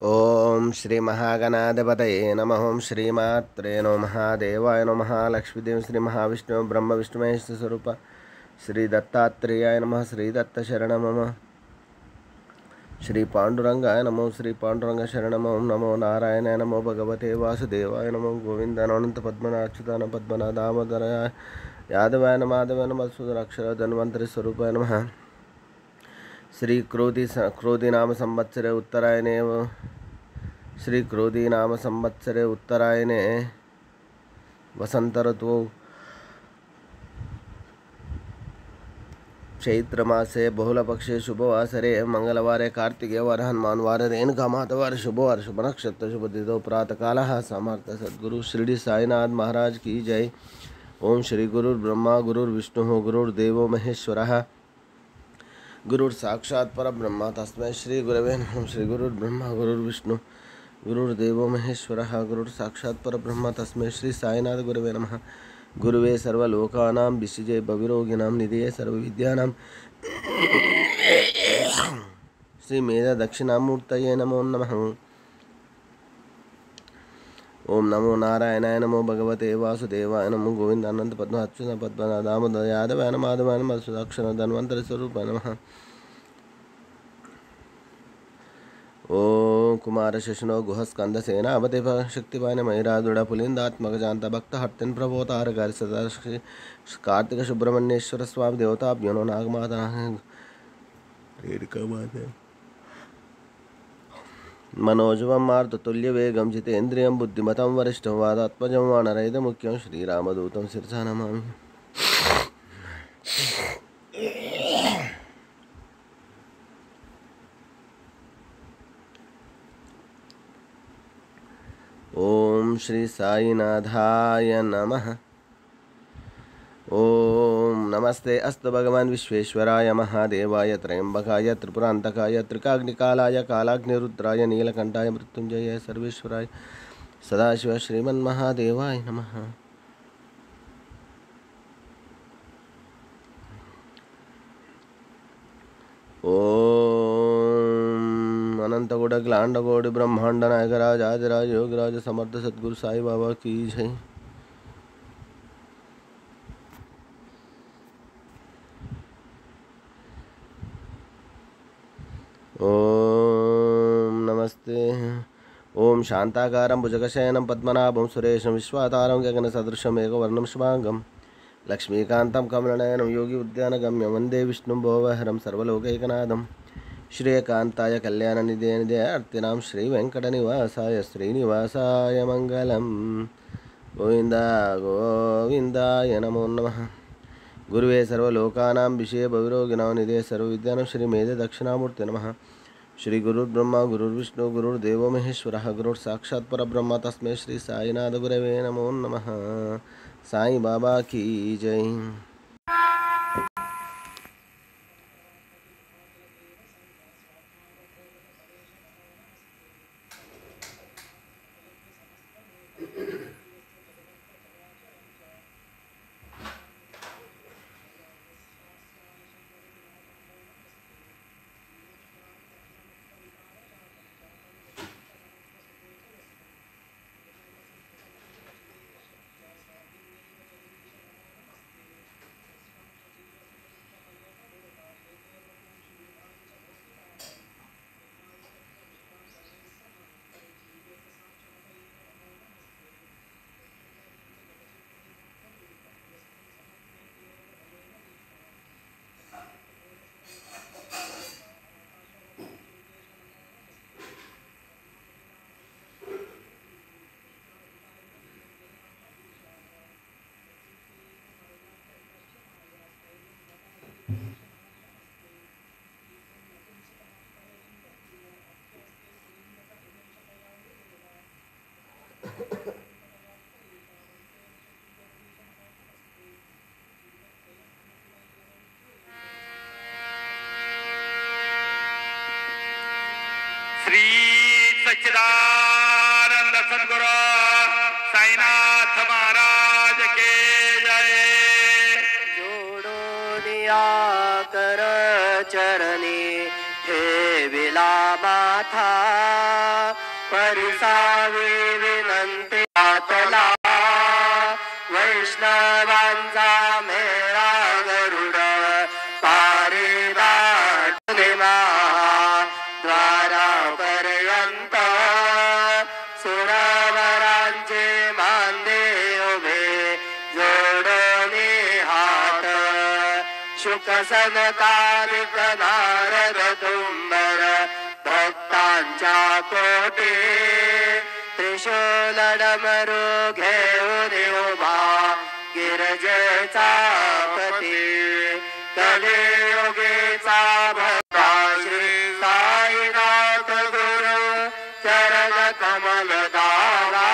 ओम श्री महागणाधिपतये नमः। ओम श्रीमात्रे नमः। महादेवाय नमः। लक्ष्मीदेव श्री महाविष्णु ब्रह्म विष्णु महेश स्वरूप श्री दत्तात्रेयाय नमः। श्री दत्त शरण मम। श्री पांडुरंगाय नमो। श्री पांडुरंग शरण ओम नमो नारायणाय नमो भगवते वासुदेवाय नमो गोविंदाय अनंत पद्मनाभच्युताय पद्मनाभ दामोदराय यादवाय नमः। माधवाय नमः। सुदराक्षर धन्वंतरि स्वरूपाय नमः। श्री क्रोधी नाम संवत्सरे उत्तरायणे श्री क्रोधी नाम संवत्सरे उत्तरायणे वसंत ऋतु चैत्रमासे बहुलपक्षे शुभवासरे मंगलवारे कार्तिकेयवार हनुमानवार रेणुकामातवार शुभवार शुभ नक्षत्र शुभ तिथौ प्रातःकालः समर्थ सद्गुरु शिरडी साईनाथ महाराज की जय। ओम श्री गुरुर्ब्रह्मा गुरुर्विष्णु गुरुर्देवो महेश्वरः गुरुर साक्षात् परब्रह्म तस्मै श्री गुरवे नमः। श्री गुरुर्ब्रह्मा गुरुर्विष्णु गुरुर्देवो महेश्वरः गुरुर साक्षात् परब्रह्म तस्मै श्री साईनाथ गुरवे नमः। गुरुवे सर्वलोकानां विषजे भविरोगिणां निधये सर्वविद्यानां श्री मेधा दक्षिणामूर्तये नमो नमः। ओम नमो नारायणाय नमो भगवते वासुदेवाय नमो गोविंदानंद पद्माच्युत पद्मनाभ दामोदर यादवाय नमः। माधवाय नमः। सुदाक्षर धन्वंतरि स्वरूपाय नमः। ओम कुमार शशनो गुह स्कंद सेनापति शक्तिपान महिरादुड़ पुलिंदात्मक जानता भक्त हर्तन प्रभोतार कार्य सदा कार्तिक सुब्रह्मण्येश्वर स्वामी देवताभ्यो नो नागमाता मनोजवं मारुततुल्यवेगं जितेन्द्रियं बुद्धिमतं वरिष्ठं वादात्मजं वानरहितमुख्यं श्रीरामदूतं शिरसा नमामि। ओम श्री साईनाथाय नमः। ओम नमस्ते अस्तु भगवान विश्वेश्वराय महादेवाय त्र्यंबकाय त्रिपुरांतकाय त्रिकाग्निकालाय कालाग्निरुद्राय नीलकंठाय मृत्युंजयाय सर्वेश्वराय सदाशिव श्रीमन्महादेवाय नमः। ओम अनंतगुड़ ग्लांडगोड़ ब्रह्मांड नायक राज आदिराज योगराज समर्थ सद्गुरु साई बाबा की जय। ओम नमस्ते। ओम शांताकारं भुजगशयनं पद्मनाभं सुरेशं विश्वाधारं गगनसदृशं मेघवर्णं शुभांगं लक्ष्मीकान्तं कमलनयनं योगी उद्यानगम्यं वन्दे विष्णुं भवहरं सर्वलोकैकनाथं श्रीकान्ताय कल्याणनिधये अर्तिनां श्रीवेङ्कटनिवासाय श्रीनिवासाय मङ्गलं। गोविन्द गोविन्दाय नमो नमः। गुरुवे सर्वलोकानां विषये भविरोगिणां निधये सर्वविद्यानां श्री मेध दक्षिणामूर्ते नमः। श्री गुरुर्ब्रह्मा गुरुर्विष्णु गुरुर्देवो महेश्वरः गुरुर साक्षात् परब्रह्म तस्मै श्री साईनाथ गुरवे नमो नमः। साई बाबा की जय। श्री सच्चिदानंद सद्गुरु साईनाथ महाराज के जय। जोड़ो दिया कर चरणी हे विला माथा परिसावी विनंती आतला वैष्णवांचा मेळा गरुड पारिदाट निमा द्वारापर्यंत सुरवरांचे मांदे उभे जोडोनी हात शुक सनकालिक नारद तुंबर भक्तांच्या कोटी त्रिशूल डमरू घेऊन उभा गिरजेचा पती कलियुगीचा भक्ता श्री साईनाथ गुरु चरण कमल दावा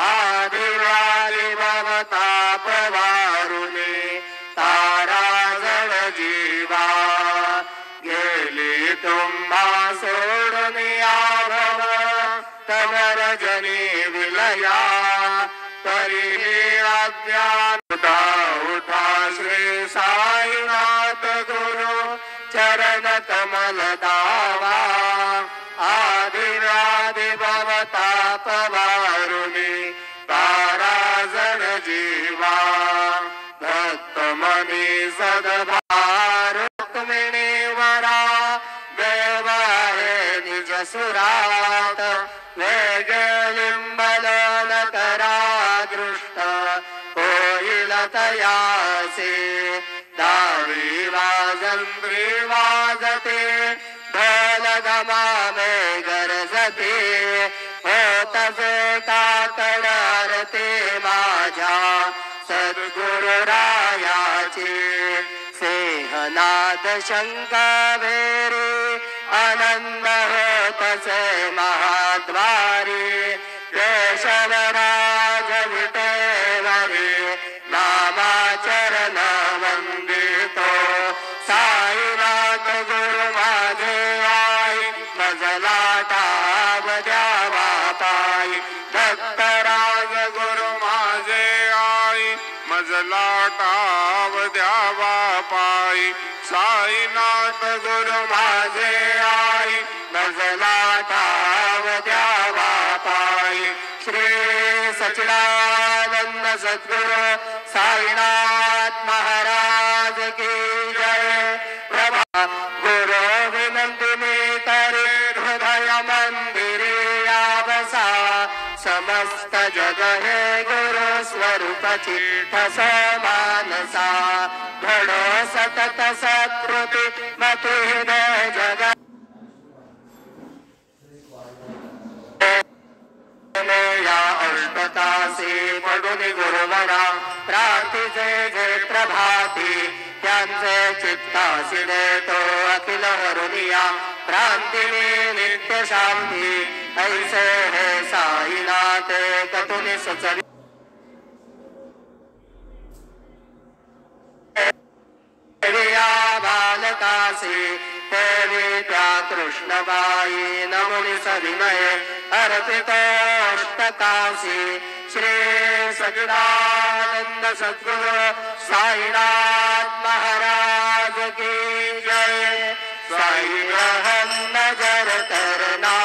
आदिवाली भवताप वारुणी तारा जळ जीवा गेली तुम्हा सोडून यावं तमर जनी विलया तरीही अज्ञान उठा उठा श्री साईनाथ गुरु चरण कमल दावा आदिव्याधी भवताप वारुणी तारा जण जीवा भक्त मनी सद्भार रुक्मिणीवरा देव आहे निज सुरात वेग लिंबलन करा दृष्ट होईल तयासे दावी वाजंत्री वाजते ढोल गमामे गरजते होतसे काकड आरती माझ्या सद्गुरुरायाची सिंहनाद शंकावेरी आनंद होतसे महाद्वारी केशवराज विटेवरी नामाचरण वंदितो साईनाथ गुरु माझे आई मजला टाब द्यावा पायी दत्तराज गुरु माझे आई मजला टाब द्यावा पायी साईनाथ गुरु माझे आई मजला टाब द्यावा पायी श्री सच्चिदानंद सद्गुरु साईनाथ महाराज की जय प्रभा गुरु विनंती मी करे हृदय मंदिरी यावसा समस्त जग हे गुरु स्वरूपाची ठस मानसा घडो सतत सत्कृती मती जग या अष्टतासी पडून गुरुवरा प्रार्थीचे जे प्रभाती त्यांचे चित्तासी देतो अखिल हरुनिया प्रांतिनी नित्य शांती ऐसे हे साईनाथ कतुनी सुचवी बालकासी देवी त्या कृष्णबाई नमुनि सविनय अर्पितोष्टकासी श्री सच्चिदानंद सद्गुरु साईनाथ महाराज की जय साई रहम नजर करना